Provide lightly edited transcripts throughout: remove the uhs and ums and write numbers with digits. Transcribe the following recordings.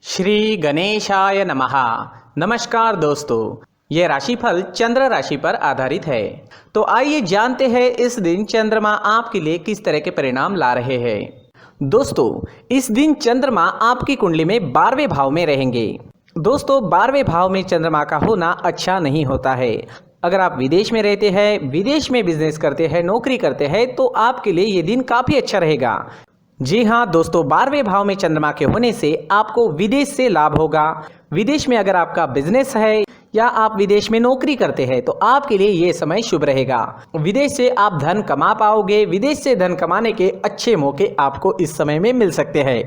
श्री गणेशाय नमः। नमस्कार दोस्तों, ये राशिफल चंद्र राशि पर आधारित है। तो आइए जानते हैं इस दिन चंद्रमा आपके लिए किस तरह के परिणाम ला रहे हैं। दोस्तों, इस दिन चंद्रमा आपकी कुंडली में 12वें भाव में रहेंगे। दोस्तों, 12वें भाव में चंद्रमा का होना अच्छा नहीं होता है। अगर आप विदेश में रहते हैं, विदेश में बिजनेस करते हैं, नौकरी करते हैं, तो आपके लिए ये दिन काफ़ी अच्छा रहेगा। जी हाँ दोस्तों, 12वें भाव में चंद्रमा के होने से आपको विदेश से लाभ होगा। विदेश में अगर आपका बिजनेस है या आप विदेश में नौकरी करते हैं तो आपके लिए ये समय शुभ रहेगा। विदेश से आप धन कमा पाओगे। विदेश से धन कमाने के अच्छे मौके आपको इस समय में मिल सकते हैं।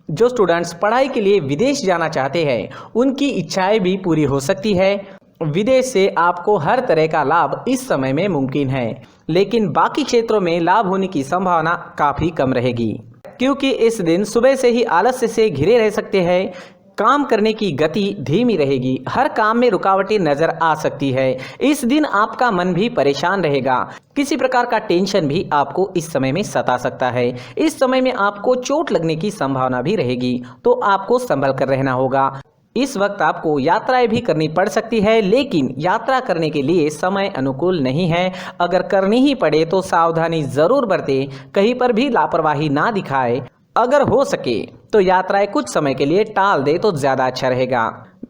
जो स्टूडेंट्स पढ़ाई के लिए विदेश जाना चाहते हैं, उनकी इच्छाएं भी पूरी हो सकती है। विदेश से आपको हर तरह का लाभ इस समय में मुमकिन है, लेकिन बाकी क्षेत्रों में लाभ होने की संभावना काफ़ी कम रहेगी, क्योंकि इस दिन सुबह से ही आलस्य से घिरे रह सकते हैं। काम करने की गति धीमी रहेगी। हर काम में रुकावटें नजर आ सकती है। इस दिन आपका मन भी परेशान रहेगा। किसी प्रकार का टेंशन भी आपको इस समय में सता सकता है। इस समय में आपको चोट लगने की संभावना भी रहेगी, तो आपको संभल कर रहना होगा। इस वक्त आपको यात्राएं भी करनी पड़ सकती है, लेकिन यात्रा करने के लिए समय अनुकूल नहीं है। अगर करनी ही पड़े तो सावधानी जरूर बरतें, कहीं पर भी लापरवाही ना दिखाए। अगर हो सके तो यात्राएं कुछ समय के लिए टाल दे तो ज्यादा अच्छा रहेगा।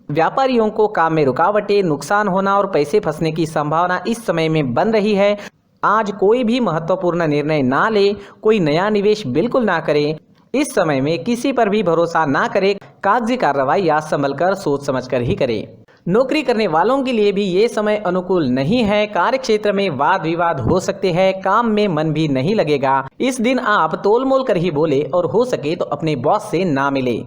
व्यापारियों को काम में रुकावटें, नुकसान होना और पैसे फंसने की संभावना इस समय में बन रही है। आज कोई भी महत्वपूर्ण निर्णय ना ले, कोई नया निवेश बिल्कुल ना करें। इस समय में किसी पर भी भरोसा ना करें। कागजी कार्रवाई या संभल कर सोच समझ कर ही करें। नौकरी करने वालों के लिए भी ये समय अनुकूल नहीं है। कार्य क्षेत्र में वाद विवाद हो सकते हैं। काम में मन भी नहीं लगेगा। इस दिन आप तोल मोल कर ही बोले और हो सके तो अपने बॉस से ना मिले।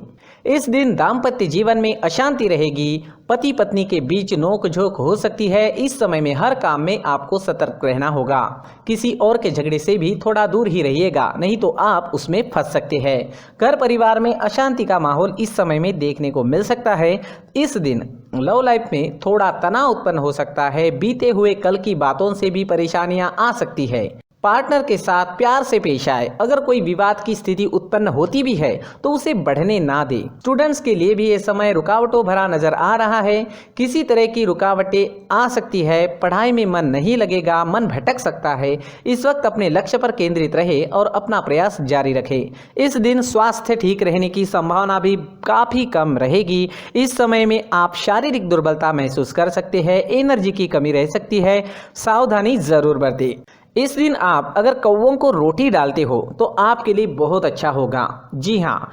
इस दिन दाम्पत्य जीवन में अशांति रहेगी। पति पत्नी के बीच नोक झोंक हो सकती है। इस समय में हर काम में आपको सतर्क रहना होगा। किसी और के झगड़े से भी थोड़ा दूर ही रहिएगा, नहीं तो आप उसमें फंस सकते हैं। घर परिवार में अशांति का माहौल इस समय में देखने को मिल सकता है। इस दिन लव लाइफ में थोड़ा तनाव उत्पन्न हो सकता है। बीते हुए कल की बातों से भी परेशानियां आ सकती है। पार्टनर के साथ प्यार से पेश आए। अगर कोई विवाद की स्थिति उत्पन्न होती भी है तो उसे बढ़ने ना दे। स्टूडेंट्स के लिए भी ये समय रुकावटों भरा नजर आ रहा है। किसी तरह की रुकावटें आ सकती है। पढ़ाई में मन नहीं लगेगा, मन भटक सकता है। इस वक्त अपने लक्ष्य पर केंद्रित रहे और अपना प्रयास जारी रखे। इस दिन स्वास्थ्य ठीक रहने की संभावना भी काफी कम रहेगी। इस समय में आप शारीरिक दुर्बलता महसूस कर सकते हैं। एनर्जी की कमी रह सकती है। सावधानी जरूर बरतें। इस दिन आप अगर कौवों को रोटी डालते हो तो आपके लिए बहुत अच्छा होगा। जी हाँ,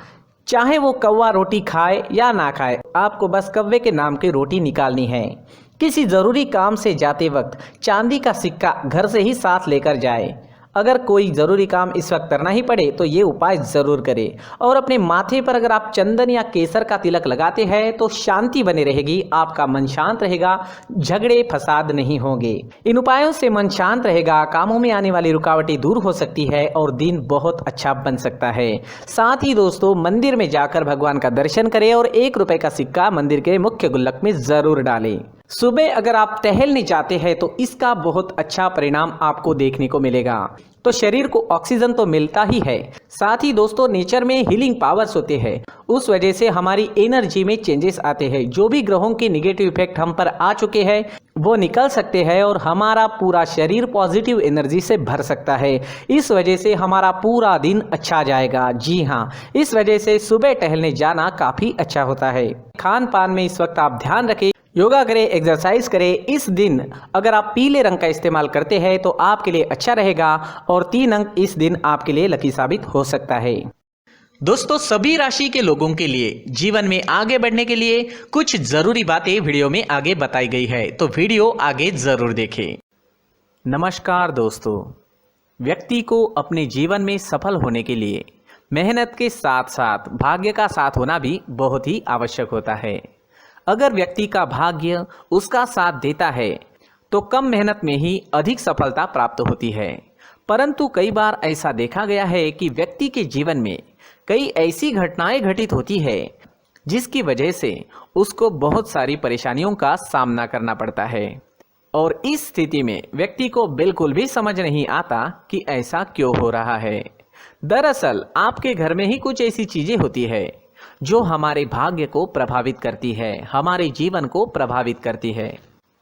चाहे वो कौवा रोटी खाए या ना खाए, आपको बस कौवे के नाम की रोटी निकालनी है। किसी ज़रूरी काम से जाते वक्त चांदी का सिक्का घर से ही साथ लेकर जाए। अगर कोई ज़रूरी काम इस वक्त करना ही पड़े तो ये उपाय ज़रूर करें। और अपने माथे पर अगर आप चंदन या केसर का तिलक लगाते हैं तो शांति बनी रहेगी। आपका मन शांत रहेगा, झगड़े फसाद नहीं होंगे। इन उपायों से मन शांत रहेगा, कामों में आने वाली रुकावटें दूर हो सकती है और दिन बहुत अच्छा बन सकता है। साथ ही दोस्तों, मंदिर में जाकर भगवान का दर्शन करें और 1 रुपए का सिक्का मंदिर के मुख्य गुल्लक में ज़रूर डालें। सुबह अगर आप टहलने जाते हैं तो इसका बहुत अच्छा परिणाम आपको देखने को मिलेगा। तो शरीर को ऑक्सीजन तो मिलता ही है, साथ ही दोस्तों नेचर में हीलिंग पावर्स होते हैं। उस वजह से हमारी एनर्जी में चेंजेस आते हैं। जो भी ग्रहों के निगेटिव इफेक्ट हम पर आ चुके हैं वो निकल सकते हैं और हमारा पूरा शरीर पॉजिटिव एनर्जी से भर सकता है। इस वजह से हमारा पूरा दिन अच्छा जाएगा। जी हाँ, इस वजह से सुबह टहलने जाना काफ़ी अच्छा होता है। खान पान में इस वक्त आप ध्यान रखें, योगा करें, एक्सरसाइज करें। इस दिन अगर आप पीले रंग का इस्तेमाल करते हैं तो आपके लिए अच्छा रहेगा और 3 अंक इस दिन आपके लिए लकी साबित हो सकता है। दोस्तों, सभी राशि के लोगों के लिए जीवन में आगे बढ़ने के लिए कुछ जरूरी बातें वीडियो में आगे बताई गई है, तो वीडियो आगे जरूर देखें। नमस्कार दोस्तों, व्यक्ति को अपने जीवन में सफल होने के लिए मेहनत के साथ साथ भाग्य का साथ होना भी बहुत ही आवश्यक होता है। अगर व्यक्ति का भाग्य उसका साथ देता है तो कम मेहनत में ही अधिक सफलता प्राप्त होती है। परंतु कई बार ऐसा देखा गया है कि व्यक्ति के जीवन में कई ऐसी घटनाएं घटित होती है जिसकी वजह से उसको बहुत सारी परेशानियों का सामना करना पड़ता है। और इस स्थिति में व्यक्ति को बिल्कुल भी समझ नहीं आता कि ऐसा क्यों हो रहा है। दरअसल आपके घर में ही कुछ ऐसी चीजें होती है जो हमारे भाग्य को प्रभावित करती है, हमारे जीवन को प्रभावित करती है।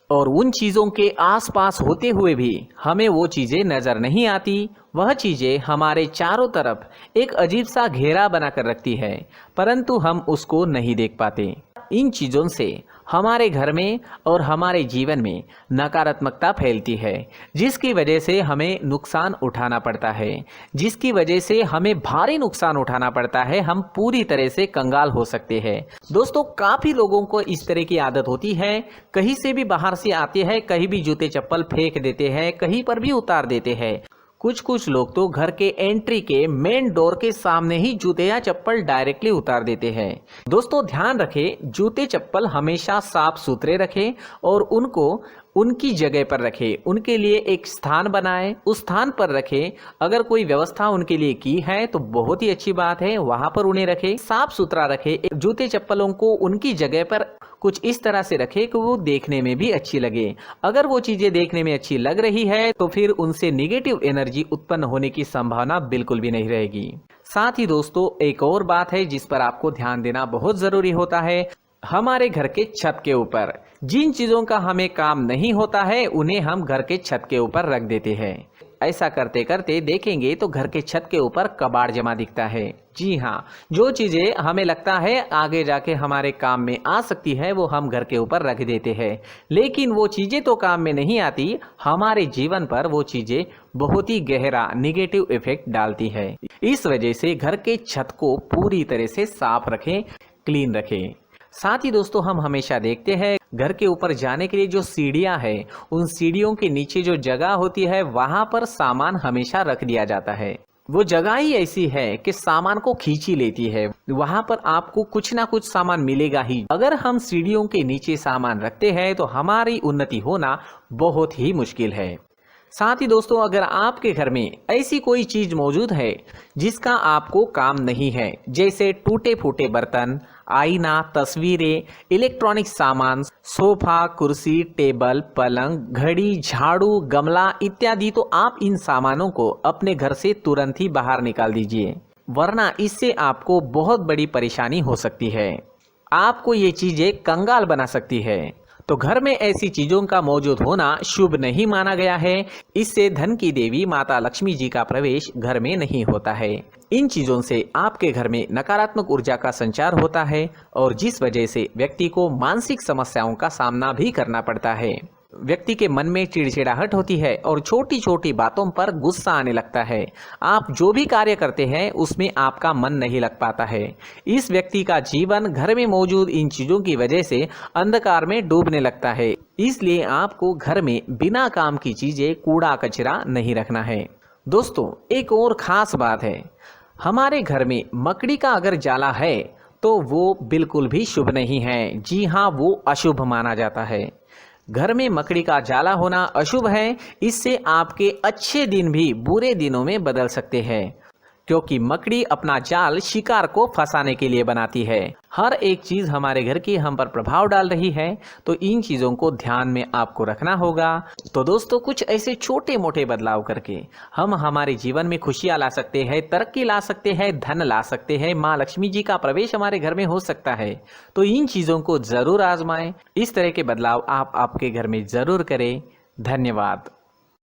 और उन चीज़ों के आसपास होते हुए भी हमें वो चीज़ें नज़र नहीं आती। वह चीज़ें हमारे चारों तरफ एक अजीब सा घेरा बनाकर रखती है, परंतु हम उसको नहीं देख पाते। इन चीज़ों से हमारे घर में और हमारे जीवन में नकारात्मकता फैलती है, जिसकी वजह से हमें नुकसान उठाना पड़ता है, जिसकी वजह से हमें भारी नुकसान उठाना पड़ता है। हम पूरी तरह से कंगाल हो सकते हैं। दोस्तों, काफ़ी लोगों को इस तरह की आदत होती है, कहीं से भी बाहर से आते हैं, कहीं भी जूते चप्पल फेंक देते हैं, कहीं पर भी उतार देते हैं। कुछ लोग तो घर के एंट्री के मेन डोर के सामने ही जूते या चप्पल डायरेक्टली उतार देते हैं। दोस्तों, ध्यान रखें, जूते चप्पल हमेशा साफ सुथरे रखें और उनको उनकी जगह पर रखें। उनके लिए एक स्थान बनाएं, उस स्थान पर रखें। अगर कोई व्यवस्था उनके लिए की है तो बहुत ही अच्छी बात है, वहां पर उन्हें रखें, साफ सुथरा रखें। जूते चप्पलों को उनकी जगह पर कुछ इस तरह से रखें कि वो देखने में भी अच्छी लगे। अगर वो चीजें देखने में अच्छी लग रही है तो फिर उनसे नेगेटिव एनर्जी उत्पन्न होने की संभावना बिल्कुल भी नहीं रहेगी। साथ ही दोस्तों, एक और बात है जिस पर आपको ध्यान देना बहुत जरूरी होता है। हमारे घर के छत के ऊपर जिन चीजों का हमें काम नहीं होता है, उन्हें हम घर के छत के ऊपर रख देते हैं। ऐसा करते करते देखेंगे तो घर के छत के ऊपर कबाड़ जमा दिखता है। जी हाँ, जो चीजें हमें लगता है आगे जाके हमारे काम में आ सकती है, वो हम घर के ऊपर रख देते हैं। लेकिन वो चीजें तो काम में नहीं आती, हमारे जीवन पर वो चीजें बहुत ही गहरा निगेटिव इफेक्ट डालती है। इस वजह से घर के छत को पूरी तरह से साफ रखें, क्लीन रखें। साथ ही दोस्तों, हम हमेशा देखते हैं घर के ऊपर जाने के लिए जो सीढ़ियां हैं, उन सीढ़ियों के नीचे जो जगह होती है वहां पर सामान हमेशा रख दिया जाता है। वो जगह ही ऐसी है कि सामान को खींच ही लेती है। वहां पर आपको कुछ ना कुछ सामान मिलेगा ही। अगर हम सीढ़ियों के नीचे सामान रखते हैं तो हमारी उन्नति होना बहुत ही मुश्किल है। साथ ही दोस्तों, अगर आपके घर में ऐसी कोई चीज मौजूद है जिसका आपको काम नहीं है, जैसे टूटे फूटे बर्तन, आईना, तस्वीरें, इलेक्ट्रॉनिक सामान, सोफा, कुर्सी, टेबल, पलंग, घड़ी, झाड़ू, गमला इत्यादि, तो आप इन सामानों को अपने घर से तुरंत ही बाहर निकाल दीजिए, वरना इससे आपको बहुत बड़ी परेशानी हो सकती है। आपको ये चीजें कंगाल बना सकती है। तो घर में ऐसी चीजों का मौजूद होना शुभ नहीं माना गया है। इससे धन की देवी माता लक्ष्मी जी का प्रवेश घर में नहीं होता है। इन चीजों से आपके घर में नकारात्मक ऊर्जा का संचार होता है और जिस वजह से व्यक्ति को मानसिक समस्याओं का सामना भी करना पड़ता है। व्यक्ति के मन में चिड़चिड़ाहट होती है और छोटी छोटी बातों पर गुस्सा आने लगता है। आप जो भी कार्य करते हैं उसमें आपका मन नहीं लग पाता है। इस व्यक्ति का जीवन घर में मौजूद इन चीजों की वजह से अंधकार में डूबने लगता है। इसलिए आपको घर में बिना काम की चीजें, कूड़ा कचरा नहीं रखना है। दोस्तों, एक और खास बात है, हमारे घर में मकड़ी का अगर जाला है तो वो बिल्कुल भी शुभ नहीं है। जी हाँ, वो अशुभ माना जाता है। घर में मकड़ी का जाला होना अशुभ है। इससे आपके अच्छे दिन भी बुरे दिनों में बदल सकते हैं, क्योंकि मकड़ी अपना जाल शिकार को फंसाने के लिए बनाती है। हर एक चीज हमारे घर की हम पर प्रभाव डाल रही है, तो इन चीजों को ध्यान में आपको रखना होगा। तो दोस्तों, कुछ ऐसे छोटे मोटे बदलाव करके हम हमारे जीवन में खुशियां ला सकते हैं, तरक्की ला सकते हैं, धन ला सकते हैं, माँ लक्ष्मी जी का प्रवेश हमारे घर में हो सकता है। तो इन चीजों को जरूर आजमाएं। इस तरह के बदलाव आप आपके घर में जरूर करें। धन्यवाद।